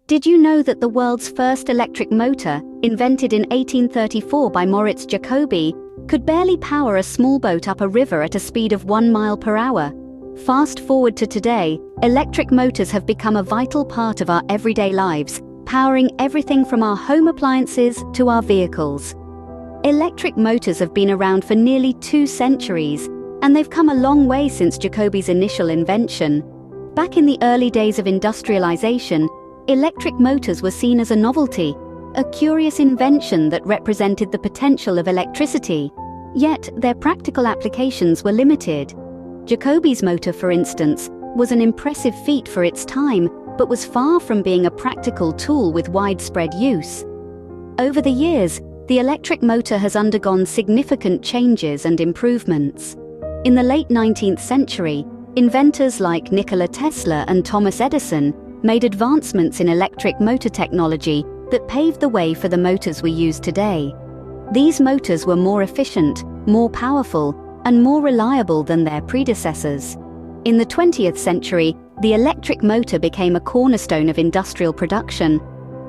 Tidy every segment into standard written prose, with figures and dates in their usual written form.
Did you know that the world's first electric motor, invented in 1834 by Moritz Jacobi, could barely power a small boat up a river at a speed of 1 mile per hour? Fast forward to today, electric motors have become a vital part of our everyday lives, powering everything from our home appliances to our vehicles. Electric motors have been around for nearly 2 centuries, and they've come a long way since Jacobi's initial invention. Back in the early days of industrialization, electric motors were seen as a novelty, a curious invention that represented the potential of electricity. Yet, their practical applications were limited. Jacobi's motor, for instance, was an impressive feat for its time, but was far from being a practical tool with widespread use. Over the years, the electric motor has undergone significant changes and improvements. In the late 19th century, inventors like Nikola Tesla and Thomas Edison made advancements in electric motor technology that paved the way for the motors we use today. These motors were more efficient, more powerful, and more reliable than their predecessors. In the 20th century, the electric motor became a cornerstone of industrial production.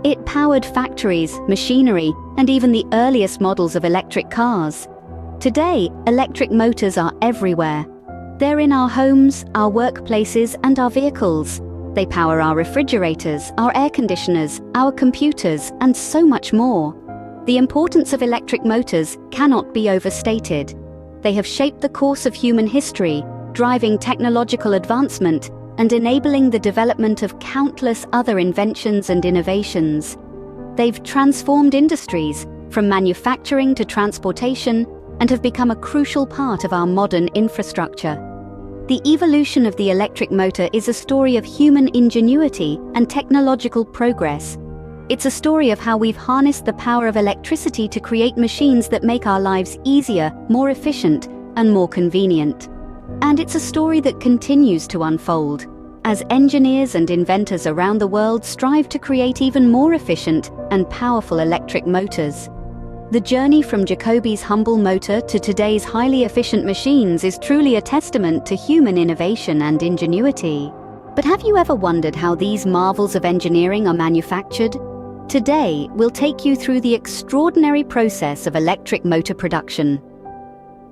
It powered factories, machinery, and even the earliest models of electric cars. Today, electric motors are everywhere. They're in our homes, our workplaces, and our vehicles. They power our refrigerators, our air conditioners, our computers, and so much more. The importance of electric motors cannot be overstated. They have shaped the course of human history, driving technological advancement and enabling the development of countless other inventions and innovations. They've transformed industries, from manufacturing to transportation, and have become a crucial part of our modern infrastructure. The evolution of the electric motor is a story of human ingenuity and technological progress. It's a story of how we've harnessed the power of electricity to create machines that make our lives easier, more efficient, and more convenient. And it's a story that continues to unfold, as engineers and inventors around the world strive to create even more efficient and powerful electric motors. The journey from Jacobi's humble motor to today's highly efficient machines is truly a testament to human innovation and ingenuity. But have you ever wondered how these marvels of engineering are manufactured? Today, we'll take you through the extraordinary process of electric motor production.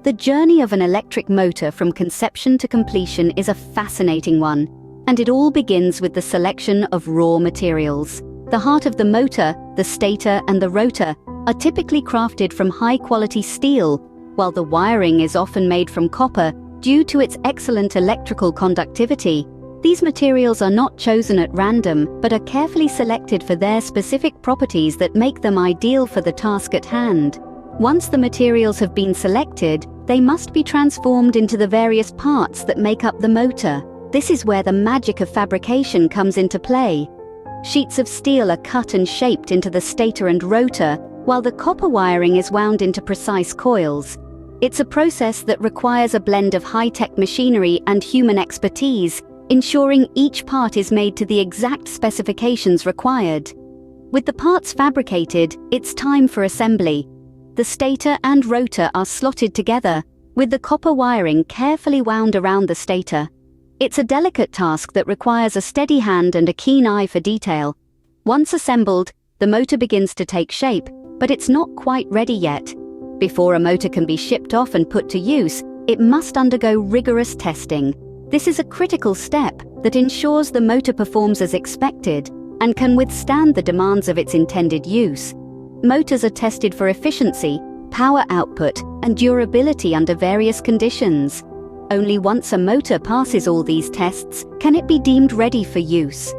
The journey of an electric motor from conception to completion is a fascinating one, and it all begins with the selection of raw materials. The heart of the motor, the stator, and the rotor are typically crafted from high-quality steel, while the wiring is often made from copper due to its excellent electrical conductivity. These materials are not chosen at random, but are carefully selected for their specific properties that make them ideal for the task at hand. Once the materials have been selected, they must be transformed into the various parts that make up the motor. This is where the magic of fabrication comes into play. Sheets of steel are cut and shaped into the stator and rotor, while the copper wiring is wound into precise coils. It's a process that requires a blend of high-tech machinery and human expertise, ensuring each part is made to the exact specifications required. With the parts fabricated, it's time for assembly. The stator and rotor are slotted together, with the copper wiring carefully wound around the stator. It's a delicate task that requires a steady hand and a keen eye for detail. Once assembled, the motor begins to take shape, but it's not quite ready yet. Before a motor can be shipped off and put to use, it must undergo rigorous testing. This is a critical step that ensures the motor performs as expected and can withstand the demands of its intended use. Motors are tested for efficiency, power output, and durability under various conditions. Only once a motor passes all these tests can it be deemed ready for use.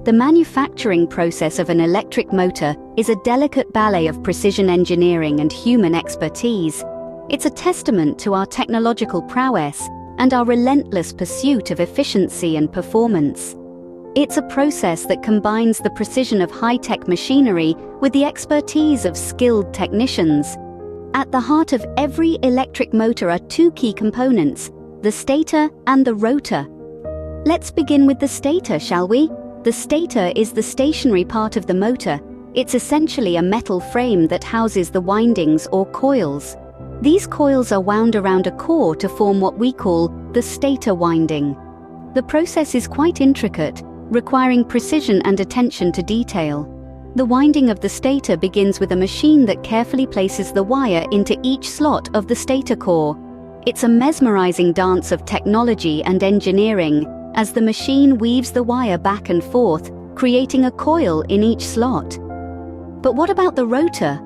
The manufacturing process of an electric motor is a delicate ballet of precision engineering and human expertise. It's a testament to our technological prowess and our relentless pursuit of efficiency and performance. It's a process that combines the precision of high-tech machinery with the expertise of skilled technicians. At the heart of every electric motor are 2 key components: the stator and the rotor. Let's begin with the stator, shall we? The stator is the stationary part of the motor. It's essentially a metal frame that houses the windings or coils. These coils are wound around a core to form what we call the stator winding. The process is quite intricate, requiring precision and attention to detail. The winding of the stator begins with a machine that carefully places the wire into each slot of the stator core. It's a mesmerizing dance of technology and engineering as the machine weaves the wire back and forth, creating a coil in each slot. But what about the rotor?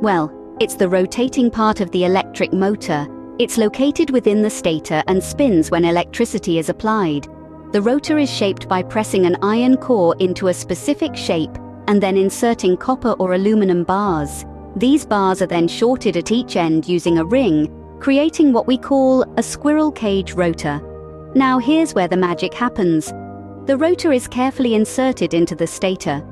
Well, it's the rotating part of the electric motor. It's located within the stator and spins when electricity is applied. The rotor is shaped by pressing an iron core into a specific shape and then inserting copper or aluminum bars. These bars are then shorted at each end using a ring, creating what we call a squirrel cage rotor. Now here's where the magic happens. The rotor is carefully inserted into the stator.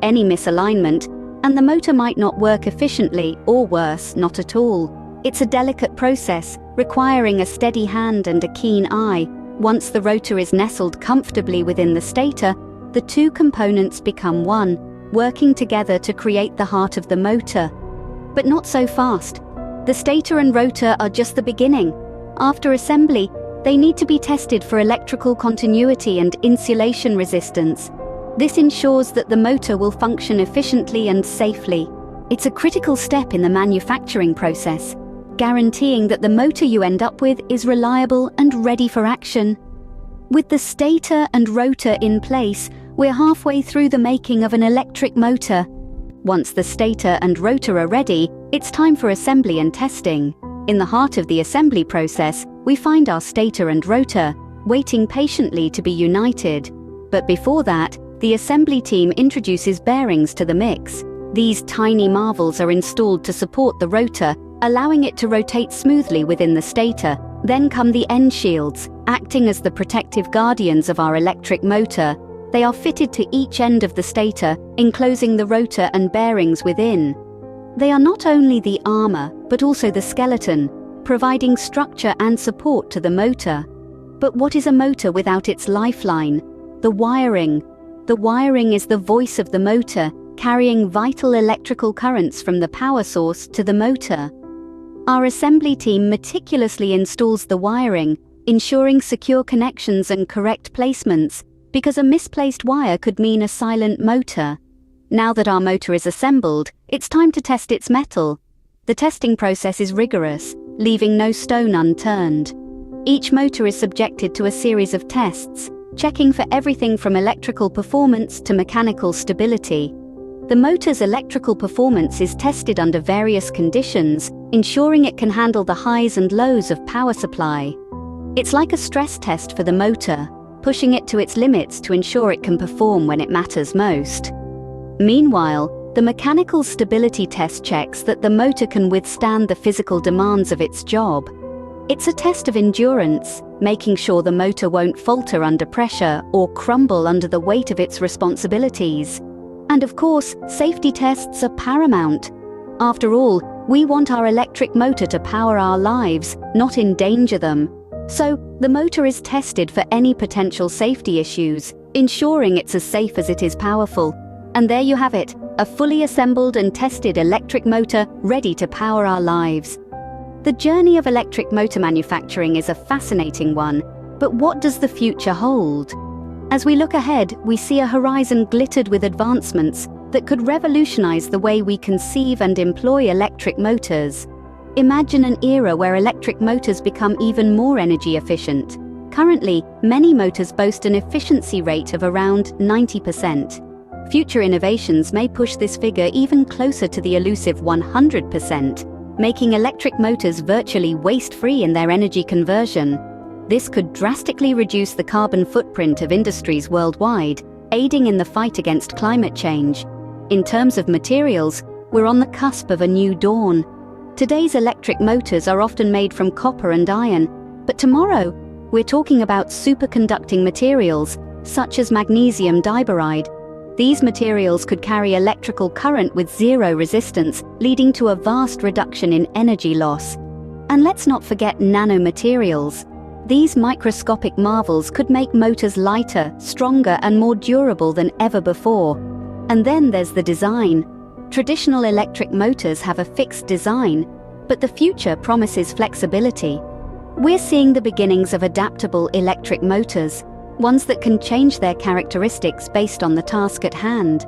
Any misalignment, and the motor might not work efficiently, or worse, not at all. It's a delicate process, requiring a steady hand and a keen eye. Once the rotor is nestled comfortably within the stator, the two components become one, working together to create the heart of the motor. But not so fast. The stator and rotor are just the beginning. After assembly, they need to be tested for electrical continuity and insulation resistance. This ensures that the motor will function efficiently and safely. It's a critical step in the manufacturing process, guaranteeing that the motor you end up with is reliable and ready for action. With the stator and rotor in place, we're halfway through the making of an electric motor. Once the stator and rotor are ready, it's time for assembly and testing. In the heart of the assembly process, we find our stator and rotor, waiting patiently to be united. But before that, the assembly team introduces bearings to the mix. These tiny marvels are installed to support the rotor, allowing it to rotate smoothly within the stator. Then come the end shields, acting as the protective guardians of our electric motor. They are fitted to each end of the stator, enclosing the rotor and bearings within. They are not only the armor, but also the skeleton, providing structure and support to the motor. But what is a motor without its lifeline? The wiring. The wiring is the voice of the motor, carrying vital electrical currents from the power source to the motor. Our assembly team meticulously installs the wiring, ensuring secure connections and correct placements, because a misplaced wire could mean a silent motor. Now that our motor is assembled, it's time to test its mettle. The testing process is rigorous, leaving no stone unturned. Each motor is subjected to a series of tests, checking for everything from electrical performance to mechanical stability. The motor's electrical performance is tested under various conditions, ensuring it can handle the highs and lows of power supply. It's like a stress test for the motor, pushing it to its limits to ensure it can perform when it matters most. Meanwhile, the mechanical stability test checks that the motor can withstand the physical demands of its job. It's a test of endurance, making sure the motor won't falter under pressure or crumble under the weight of its responsibilities. And of course, safety tests are paramount. After all, we want our electric motor to power our lives, not endanger them. So, the motor is tested for any potential safety issues, ensuring it's as safe as it is powerful. And there you have it, a fully assembled and tested electric motor ready to power our lives. The journey of electric motor manufacturing is a fascinating one, but what does the future hold? As we look ahead, we see a horizon glittered with advancements that could revolutionize the way we conceive and employ electric motors. Imagine an era where electric motors become even more energy efficient. Currently, many motors boast an efficiency rate of around 90%. Future innovations may push this figure even closer to the elusive 100%, making electric motors virtually waste-free in their energy conversion. This could drastically reduce the carbon footprint of industries worldwide, aiding in the fight against climate change. In terms of materials, we're on the cusp of a new dawn. Today's electric motors are often made from copper and iron, but tomorrow, we're talking about superconducting materials, such as magnesium diboride. These materials could carry electrical current with zero resistance, leading to a vast reduction in energy loss. And let's not forget nanomaterials. These microscopic marvels could make motors lighter, stronger, and more durable than ever before. And then there's the design. Traditional electric motors have a fixed design, but the future promises flexibility. We're seeing the beginnings of adaptable electric motors. ones that can change their characteristics based on the task at hand.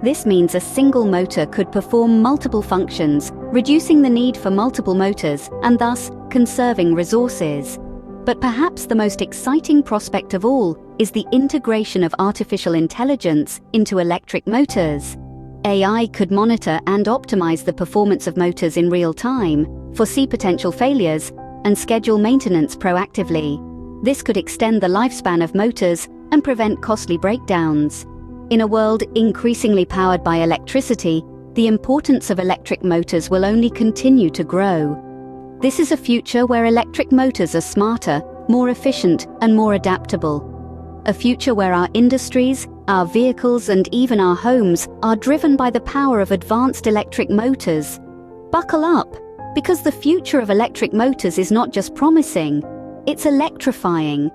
This means a single motor could perform multiple functions, reducing the need for multiple motors and thus conserving resources. But perhaps the most exciting prospect of all is the integration of artificial intelligence into electric motors. AI could monitor and optimize the performance of motors in real time, foresee potential failures, and schedule maintenance proactively. This could extend the lifespan of motors and prevent costly breakdowns. In a world increasingly powered by electricity, the importance of electric motors will only continue to grow. This is a future where electric motors are smarter, more efficient, and more adaptable. A future where our industries, our vehicles, and even our homes are driven by the power of advanced electric motors. Buckle up, because the future of electric motors is not just promising, it's electrifying.